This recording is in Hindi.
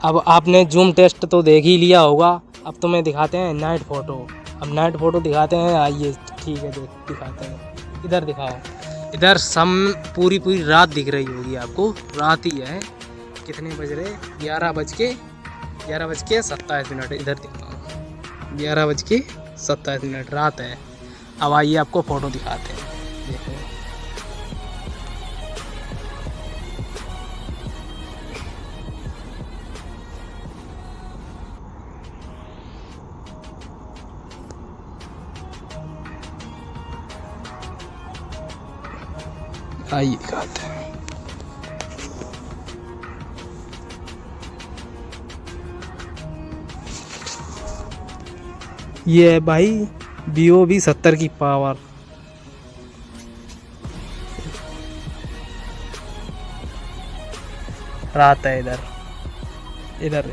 अब आपने जूम टेस्ट तो देख ही लिया होगा। अब तुम्हें दिखाते हैं नाइट फ़ोटो। अब नाइट फ़ोटो दिखाते हैं, आइए ठीक है दिखाते हैं। इधर दिखाओ, इधर पूरी रात दिख रही होगी आपको, रात ही है। कितने बज रहे? 11:27। इधर दिखाओ, 11:27 रात है। अब आइए आपको फ़ोटो दिखाते हैं, देखो। आइए दिखाते हैं। ये है भाई Vivo V70 की पावर। रात है इधर, इधर